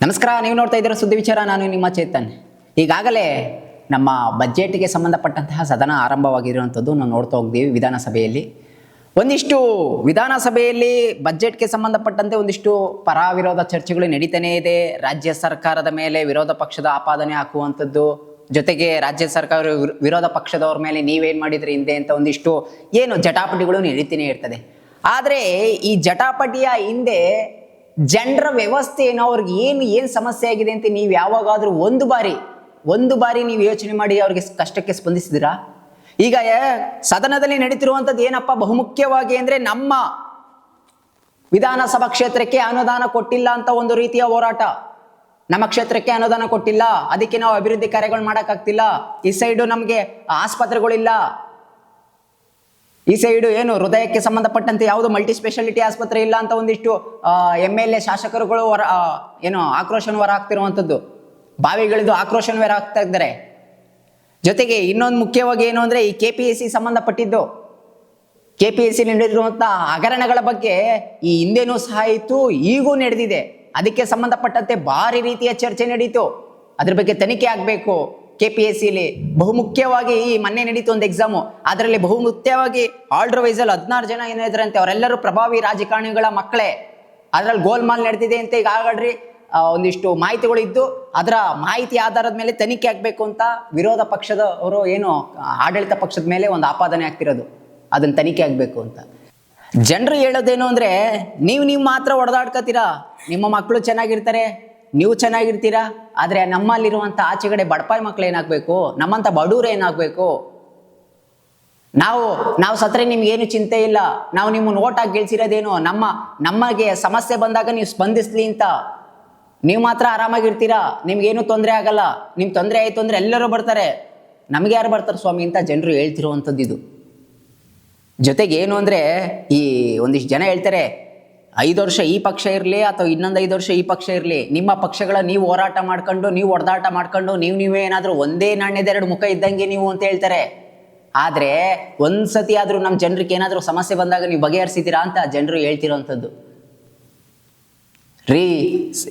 ನಮಸ್ಕಾರ, ನೀವು ನೋಡ್ತಾ ಇದ್ದೀರಾ ಸುದ್ದಿ ವಿಚಾರ. ನಾನು ನಿಮ್ಮ ಚೇತನ್. ಈಗಾಗಲೇ ನಮ್ಮ ಬಜೆಟ್ಗೆ ಸಂಬಂಧಪಟ್ಟಂತಹ ಸದನ ಆರಂಭವಾಗಿರುವಂಥದ್ದು ನಾವು ನೋಡ್ತಾ ಹೋಗ್ತೀವಿ. ವಿಧಾನಸಭೆಯಲ್ಲಿ ಬಜೆಟ್ಗೆ ಸಂಬಂಧಪಟ್ಟಂತೆ ಒಂದಿಷ್ಟು ಪರ ವಿರೋಧ ಚರ್ಚೆಗಳು ನಡೀತಾನೇ ಇದೆ. ರಾಜ್ಯ ಸರ್ಕಾರದ ಮೇಲೆ ವಿರೋಧ ಪಕ್ಷದ ಆಪಾದನೆ ಹಾಕುವಂಥದ್ದು, ಜೊತೆಗೆ ರಾಜ್ಯ ಸರ್ಕಾರ ವಿರೋಧ ಪಕ್ಷದವ್ರ ಮೇಲೆ ನೀವೇನು ಮಾಡಿದ್ರಿ ಹಿಂದೆ ಅಂತ ಒಂದಿಷ್ಟು ಜಟಾಪಟಿಗಳು ನಡೀತಾನೆ ಇರ್ತದೆ. ಆದರೆ ಈ ಜಟಾಪಟಿಯ ಹಿಂದೆ ಜನರ ವ್ಯವಸ್ಥೆ ಏನೋ, ಅವ್ರಿಗೆ ಏನು ಸಮಸ್ಯೆ ಆಗಿದೆ ಅಂತ ನೀವು ಯಾವಾಗಾದ್ರೂ ಒಂದು ಬಾರಿ ನೀವು ಯೋಚನೆ ಮಾಡಿ ಅವ್ರಿಗೆ ಕಷ್ಟಕ್ಕೆ ಸ್ಪಂದಿಸಿದಿರಾ? ಈಗ ಸದನದಲ್ಲಿ ನಡೀತಿರುವಂಥದ್ದು ಏನಪ್ಪ ಬಹುಮುಖ್ಯವಾಗಿ ಅಂದ್ರೆ, ನಮ್ಮ ವಿಧಾನಸಭಾ ಕ್ಷೇತ್ರಕ್ಕೆ ಅನುದಾನ ಕೊಟ್ಟಿಲ್ಲ ಅಂತ ಒಂದು ರೀತಿಯ ಹೋರಾಟ. ನಮ್ಮ ಕ್ಷೇತ್ರಕ್ಕೆ ಅನುದಾನ ಕೊಟ್ಟಿಲ್ಲ, ಅದಕ್ಕೆ ನಾವು ಅಭಿವೃದ್ಧಿ ಕಾರ್ಯಗಳು ಮಾಡಕ್ಕಾಗ್ತಿಲ್ಲ. ಈ ಸೈಡು ನಮಗೆ ಆಸ್ಪತ್ರೆಗಳಿಲ್ಲ, ಈ ಸೈಡು ಹೃದಯಕ್ಕೆ ಸಂಬಂಧಪಟ್ಟಂತೆ ಯಾವುದು ಮಲ್ಟಿ ಸ್ಪೆಷಾಲಿಟಿ ಆಸ್ಪತ್ರೆ ಇಲ್ಲ ಅಂತ ಒಂದಿಷ್ಟು MLA ಶಾಸಕರುಗಳು ಆಕ್ರೋಶನ ಹೊರ ಹಾಕ್ತಿರುವಂಥದ್ದು, ಬಾವಿಗಳಿದ್ದು ಆಕ್ರೋಶನ ಹೊರ ಹಾಕ್ತಾ ಇದ್ದಾರೆ. ಜೊತೆಗೆ ಇನ್ನೊಂದು ಮುಖ್ಯವಾಗಿ ಅಂದ್ರೆ, ಈ KPSC ಸಂಬಂಧಪಟ್ಟಿದ್ದು, KPSC ನಡೆದಿರುವಂಥ ಹಗರಣಗಳ ಬಗ್ಗೆ ಈ ಹಿಂದೆನೂ ಸಹ ಇತ್ತು, ಈಗೂ ನಡೆದಿದೆ. ಅದಕ್ಕೆ ಸಂಬಂಧಪಟ್ಟಂತೆ ಭಾರಿ ರೀತಿಯ ಚರ್ಚೆ ನಡೀತು. ಅದ್ರ ಬಗ್ಗೆ ತನಿಖೆ ಆಗಬೇಕು. KPSCಲಿ ಬಹುಮುಖ್ಯವಾಗಿ ಈ ಮೊನ್ನೆ ನಡೀತು ಒಂದು ಎಕ್ಸಾಮು, ಅದರಲ್ಲಿ ಬಹುಮುಖ್ಯವಾಗಿ ಆರ್ಡರ್ ವೈಸಲ್ಲಿ 16 ಜನ ಏನಿದ್ರಂತೆ, ಅವರೆಲ್ಲರೂ ಪ್ರಭಾವಿ ರಾಜಕಾರಣಿಗಳ ಮಕ್ಕಳೇ. ಅದರಲ್ಲಿ ಗೋಲ್ಮಾಲ್ ನಡೆದಿದೆ ಅಂತ ಈಗ ಆಗಡ್ರಿ ಒಂದಿಷ್ಟು ಮಾಹಿತಿಗಳು ಇದ್ದು, ಅದರ ಮಾಹಿತಿ ಆಧಾರದ ಮೇಲೆ ತನಿಖೆ ಆಗಬೇಕು ಅಂತ ವಿರೋಧ ಪಕ್ಷದವರು ಆಡಳಿತ ಪಕ್ಷದ ಮೇಲೆ ಒಂದು ಆಪಾದನೆ ಆಗ್ತಿರೋದು, ಅದನ್ನ ತನಿಖೆ ಆಗಬೇಕು ಅಂತ. ಜನರು ಹೇಳೋದೇನು ಅಂದ್ರೆ, ನೀವು ಮಾತ್ರ ಹೊಡೆದಾಡ್ಕೋತೀರಾ, ನಿಮ್ಮ ಮಕ್ಕಳು ಚೆನ್ನಾಗಿರ್ತಾರೆ, ನೀವು ಚೆನ್ನಾಗಿರ್ತೀರಾ, ಆದರೆ ನಮ್ಮಲ್ಲಿರುವಂಥ ಆಚೆಗಡೆ ಬಡಪಾಯಿ ಮಕ್ಳು ಏನಾಗಬೇಕು, ನಮ್ಮಂಥ ಬಡವ್ರು ಏನಾಗಬೇಕು? ನಾವು ಸತ್ರೆ ನಿಮ್ಗೇನು ಚಿಂತೆ ಇಲ್ಲ, ನಾವು ನಿಮ್ಮನ್ನು ಓಟಾಗಿ ಗೆಲ್ಸಿರೋದೇನು ನಮಗೆ ಸಮಸ್ಯೆ ಬಂದಾಗ ನೀವು ಸ್ಪಂದಿಸ್ಲಿ ಅಂತ. ನೀವು ಮಾತ್ರ ಆರಾಮಾಗಿರ್ತೀರಾ, ನಿಮ್ಗೇನು ತೊಂದರೆ ಆಗಲ್ಲ. ನಿಮ್ಗೆ ತೊಂದರೆ ಆಯಿತು ಅಂದ್ರೆ ಎಲ್ಲರೂ ಬರ್ತಾರೆ, ನಮ್ಗೆ ಯಾರು ಬರ್ತಾರೆ ಸ್ವಾಮಿ ಅಂತ ಜನರು ಹೇಳ್ತಿರುವಂಥದ್ದು ಇದು. ಜೊತೆಗೆ ಅಂದ್ರೆ, ಈ ಒಂದಿಷ್ಟು ಜನ ಹೇಳ್ತಾರೆ 5 ವರ್ಷ ಈ ಪಕ್ಷ ಇರಲಿ ಅಥವಾ ಇನ್ನೊಂದು 5 ವರ್ಷ ಈ ಪಕ್ಷ ಇರಲಿ, ನಿಮ್ಮ ಪಕ್ಷಗಳ ನೀವು ಹೋರಾಟ ಮಾಡ್ಕೊಂಡು, ನೀವು ಹೊಡೆದಾಟ ಮಾಡ್ಕೊಂಡು, ನೀವೇ ಏನಾದರೂ ಒಂದೇ ನಾಣ್ಯದ 2 ಮುಖ ಇದ್ದಂಗೆ ನೀವು ಅಂತ ಹೇಳ್ತಾರೆ. ಆದರೆ ಒಂದ್ಸತಿ ಆದರೂ ನಮ್ಮ ಜನರಿಗೆ ಏನಾದರೂ ಸಮಸ್ಯೆ ಬಂದಾಗ ನೀವು ಬಗೆಹರಿಸಿದ್ದೀರಾ ಅಂತ ಜನರು ಹೇಳ್ತಿರೋವಂಥದ್ದು.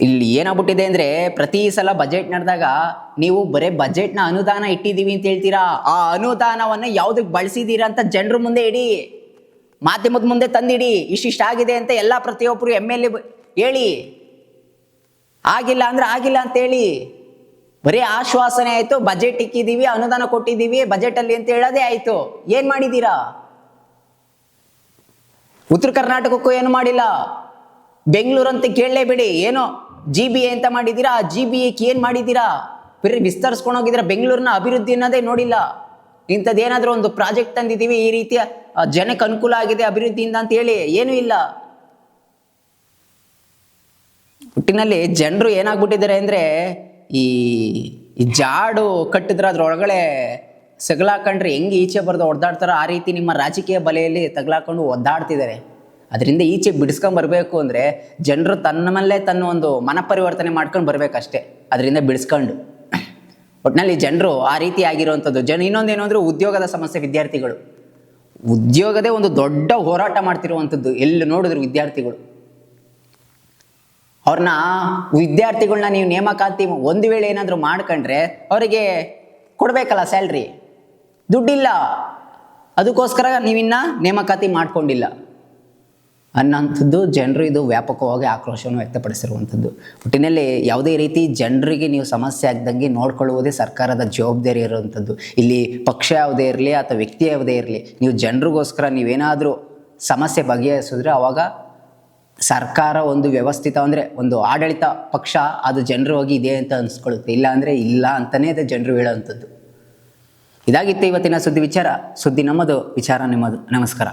ಇಲ್ಲಿ ಏನಾಗ್ಬಿಟ್ಟಿದೆ ಅಂದ್ರೆ, ಪ್ರತಿ ಸಲ ಬಜೆಟ್ ನಡೆದಾಗ ನೀವು ಬರೀ ಬಜೆಟ್ನ ಅನುದಾನ ಇಟ್ಟಿದ್ದೀವಿ ಅಂತ ಹೇಳ್ತೀರಾ. ಆ ಅನುದಾನವನ್ನು ಯಾವುದಕ್ಕೆ ಬಳಸಿದ್ದೀರಾ ಅಂತ ಜನರ ಮುಂದೆ ಇಡಿ, ಮಾಧ್ಯಮದ ಮುಂದೆ ತಂದಿಡಿ. ಇಷ್ಟಿಷ್ಟ ಆಗಿದೆ ಅಂತ ಎಲ್ಲ ಪ್ರತಿಯೊಬ್ಬರು MLA ಹೇಳಿ. ಆಗಿಲ್ಲ ಅಂದ್ರೆ ಆಗಿಲ್ಲ ಅಂತ ಹೇಳಿ. ಬರೀ ಆಶ್ವಾಸನೆ ಆಯ್ತು, ಬಜೆಟ್ ಇಕ್ಕಿದೀವಿ, ಅನುದಾನ ಕೊಟ್ಟಿದ್ದೀವಿ ಬಜೆಟ್ ಅಲ್ಲಿ ಅಂತ ಹೇಳೋದೇ ಆಯ್ತು. ಏನ್ ಮಾಡಿದ್ದೀರಾ? ಉತ್ತರ ಕರ್ನಾಟಕಕ್ಕೂ ಏನು ಮಾಡಿಲ್ಲ, ಬೆಂಗಳೂರು ಅಂತ ಕೇಳಲೇಬೇಡಿ. GBA ಅಂತ ಮಾಡಿದ್ದೀರಾ, ಆ GBAಕ್ಕೆ ಏನ್ ಮಾಡಿದ್ದೀರಾ? ಬರೀ ವಿಸ್ತರಿಸ್ಕೊಂಡು ಹೋಗಿದ್ದೀರಾ, ಬೆಂಗಳೂರಿನ ಅಭಿವೃದ್ಧಿ ಅನ್ನೋದೇ ನೋಡಿಲ್ಲ. ಇಂಥದ್ದೇನಾದ್ರೂ ಒಂದು ಪ್ರಾಜೆಕ್ಟ್ ತಂದಿದ್ದೀವಿ, ಈ ರೀತಿಯ ಜನಕ್ಕೆ ಅನುಕೂಲ ಆಗಿದೆ ಅಭಿವೃದ್ಧಿಯಿಂದ ಅಂತ ಹೇಳಿ ಏನೂ ಇಲ್ಲ. ಒಟ್ಟಿನಲ್ಲಿ ಜನರು ಏನಾಗ್ಬಿಟ್ಟಿದ್ದಾರೆ ಅಂದ್ರೆ, ಈ ಜಾಡು ಕಟ್ಟಿದ್ರೆ ಅದ್ರೊಳಗಡೆ ಸಗಲಾಕೊಂಡ್ರೆ ಹೆಂಗೆ ಈಚೆ ಬರ್ದು ಒದ್ದಾಡ್ತಾರೋ ಆ ರೀತಿ ನಿಮ್ಮ ರಾಜಕೀಯ ಬಲೆಯಲ್ಲಿ ತಗಲಾಕೊಂಡು ಒದ್ದಾಡ್ತಿದ್ದಾರೆ. ಅದರಿಂದ ಈಚೆ ಬಿಡಿಸ್ಕೊಂಡ್ಬರ್ಬೇಕು ಅಂದರೆ ಜನರು ತನ್ನ ಮೇಲೆ ತನ್ನ ಒಂದು ಮನಪರಿವರ್ತನೆ ಮಾಡ್ಕೊಂಡು ಬರ್ಬೇಕಷ್ಟೇ, ಅದರಿಂದ ಬಿಡಿಸ್ಕೊಂಡು. ಒಟ್ಟಿನಲ್ಲಿ ಜನರು ಆ ರೀತಿ ಆಗಿರುವಂಥದ್ದು. ಇನ್ನೊಂದೇನು ಅಂದರೆ, ಉದ್ಯೋಗದ ಸಮಸ್ಯೆ. ಉದ್ಯೋಗದೇ ಒಂದು ದೊಡ್ಡ ಹೋರಾಟ ಮಾಡ್ತಿರುವಂಥದ್ದು. ಎಲ್ಲಿ ನೋಡಿದ್ರು ವಿದ್ಯಾರ್ಥಿಗಳನ್ನ ನೀವು ನೇಮಕಾತಿ ಒಂದು ವೇಳೆ ಏನಾದರೂ ಮಾಡ್ಕೊಂಡ್ರೆ ಅವರಿಗೆ ಕೊಡಬೇಕಲ್ಲ ಸ್ಯಾಲ್ರಿ, ದುಡ್ಡಿಲ್ಲ, ಅದಕ್ಕೋಸ್ಕರ ನೀವಿನ್ನ ನೇಮಕಾತಿ ಮಾಡ್ಕೊಂಡಿಲ್ಲ ಅನ್ನೋಂಥದ್ದು ಜನರು ಇದು ವ್ಯಾಪಕವಾಗಿ ಆಕ್ರೋಶವನ್ನು ವ್ಯಕ್ತಪಡಿಸಿರುವಂಥದ್ದು. ಒಟ್ಟಿನಲ್ಲಿ ಯಾವುದೇ ರೀತಿ ಜನರಿಗೆ ನೀವು ಸಮಸ್ಯೆ ಆಗದಂಗೆ ನೋಡ್ಕೊಳ್ಳುವುದೇ ಸರ್ಕಾರದ ಜವಾಬ್ದಾರಿ ಇರುವಂಥದ್ದು. ಇಲ್ಲಿ ಪಕ್ಷ ಯಾವುದೇ ಇರಲಿ ಅಥವಾ ವ್ಯಕ್ತಿ ಯಾವುದೇ ಇರಲಿ, ನೀವು ಜನರಿಗೋಸ್ಕರ ನೀವೇನಾದರೂ ಸಮಸ್ಯೆ ಬಗೆಹರಿಸಿದ್ರೆ ಅವಾಗ ಸರ್ಕಾರ ಒಂದು ವ್ಯವಸ್ಥಿತ ಅಂದರೆ ಒಂದು ಆಡಳಿತ ಪಕ್ಷ ಅದು ಜನರು ಹೋಗಿ ಇದೆ ಅಂತ ಅನಿಸ್ಕೊಳ್ಳುತ್ತೆ. ಇಲ್ಲ ಅಂದರೆ ಇಲ್ಲ ಅಂತಲೇ ಅದು ಜನರು ಹೇಳೋವಂಥದ್ದು. ಇದಾಗಿತ್ತು ಇವತ್ತಿನ ಸುದ್ದಿ ವಿಚಾರ. ಸುದ್ದಿ ನಮ್ಮದು, ವಿಚಾರ ನಿಮ್ಮದು. ನಮಸ್ಕಾರ.